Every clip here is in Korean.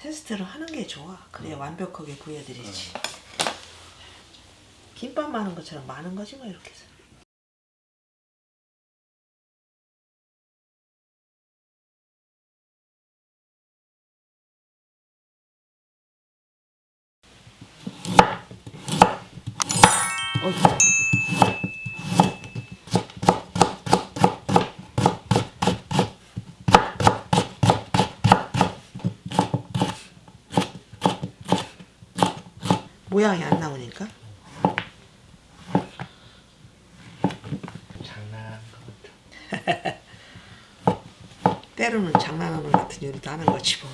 테스트를 하는 게 좋아. 그래야 완벽하게 보여드리지. 김밥 많은 것처럼 많은 거지 뭐 이렇게 해서. 모양이 안 나오니까. 장난하는 것 같아. 때로는 장난하는 같은 요리도 하는 거지 뭐.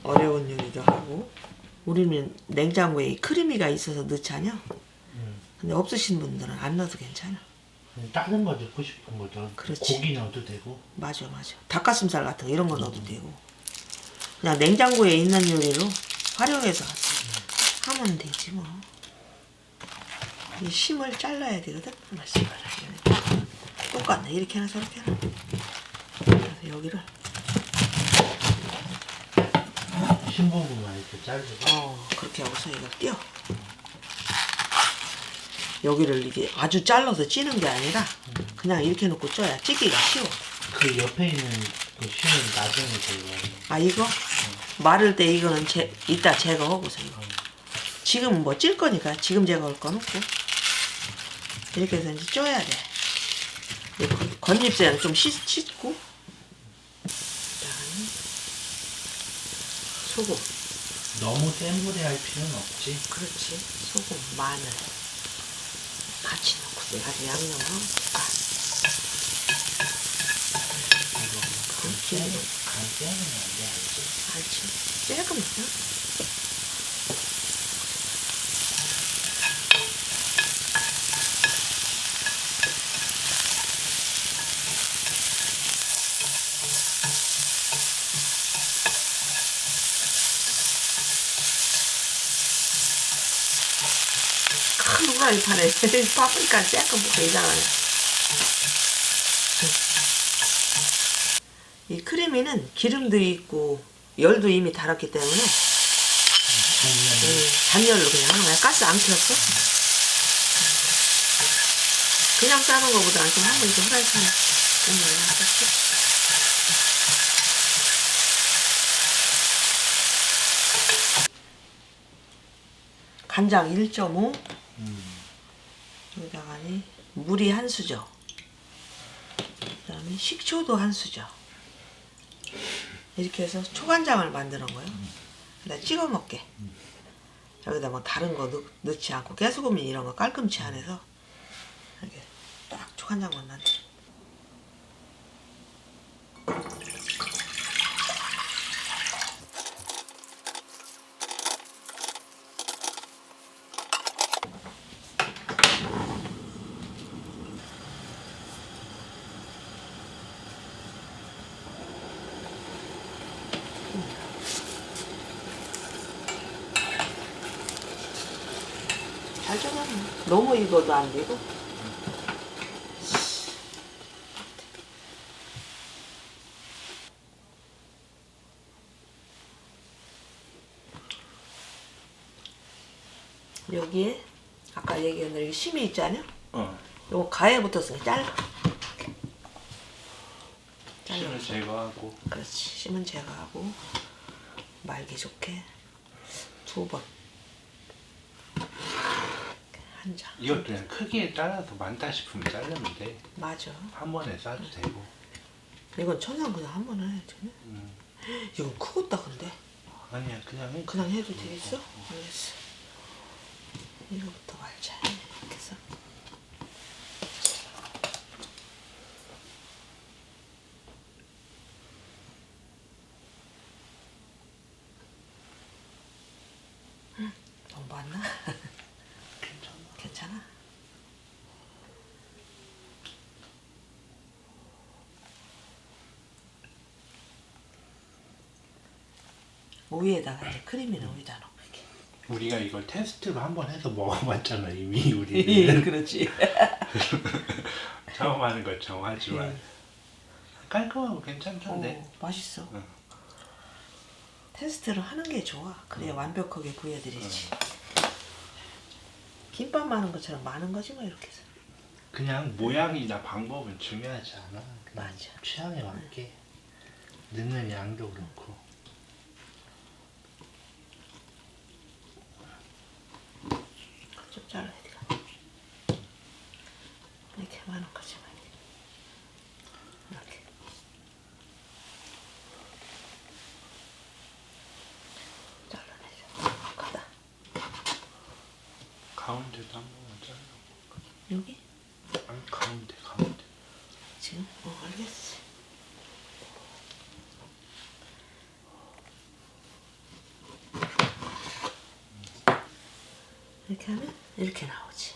어려운 요리도 하고. 우리는 냉장고에 이 크리미가 있어서 넣잖아요. 근데 없으신 분들은 안 넣어도 괜찮아. 다른 거 넣고 싶은 거죠. 그렇지. 고기 넣어도 되고. 맞아. 닭가슴살 같은 거 이런 거 넣어도 되고. 그냥 냉장고에 있는 요리로 활용해서 하면 되지 뭐. 이 심을 잘라야 되거든. 하나씩 똑같네. 이렇게 하나 저렇게 하나. 그래서 여기를 흰 부분만 이렇게 자르고. 그렇게 하고서 이걸 띄어. 여기를 이게 아주 잘라서 찌는 게 아니라 그냥 이렇게 놓고 쪄야 찌기가 쉬워. 그 옆에 있는 그 쉬는 나중에 제거. 아 이거? 마를 때 이거는 이따 제거하고서 이거. 지금 뭐 찔 거니까 지금 제거할 건 없고. 이렇게 해서 이제 쪄야 돼. 건잎새는 좀 씻고. 그다음에 소금. 너무 센 불에 할 필요는 없지. 그렇지. 소금, 마늘 같이 넣고 아주 양념하고. 간 빼면 안 돼, 알지? 알지. 조금요. 큰 후라이팬에 파프리카 쬐끔 볶아 이상하네. 이 크리미는 기름도 있고 열도 이미 달았기 때문에 단열로 그냥 하는 거야. 가스 안 켰어. 그냥 싸는 거보다는 좀 한번 이렇게 후라이팬에 하겠지. 간장 1.5 여기다가 물이 한 수저, 그 다음에 식초도 한 수저. 이렇게 해서 초간장을 만드는 거예요. 그다가 찍어 먹게. 여기다 뭐 다른 거 넣지 않고 깨소금이 이런 거 깔끔치 않아서 이렇게 딱 초간장만 넣지. 잘 쪄놨네. 너무 익어도 안 되고. 여기에 아까 얘기한 대로 심이 있잖아요. 요거 가에 붙었으니 잘라. 심을 제거하고. 그렇지. 심은 제거하고 말기 좋게 2번. 한 장. 이것도 그냥 크기에 따라서 많다 싶으면 자르면 돼. 맞아. 한 번에 싸도 되고. 이건 천상 그냥 한 번 해야지. 이건 크겠다 근데. 아니야, 그냥 해. 그냥 해도 되겠어? 알겠어. 이거부터 말자. 이렇게 해서. 너무 많나? 괜찮아? 우유에다가 이제 크림이나 우유다 넣고 이렇게. 우리가 이걸 테스트로 한번 해서 먹어봤잖아 이미 우리는. 그렇지. 처음 하는 것처럼 하지만 깔끔하고 괜찮던데. 맛있어. 테스트를 하는 게 좋아. 그래야 완벽하게 구해드리지. 김밥 많은 것처럼 많은 거지 뭐 이렇게 해서. 그냥 모양이나 방법은 중요하지 않아. 그냥 맞아. 취향에 맞게 넣는 양도 그렇고. 좀 잘라야 돼. 이렇게 많은 거지 뭐. 이렇게. 잘라내자. 가다. 가운데도 한 번만 잘라. 여기? 아니 가운데 가운데. 지금? 알겠어. 이렇게 하면 이렇게 나오지.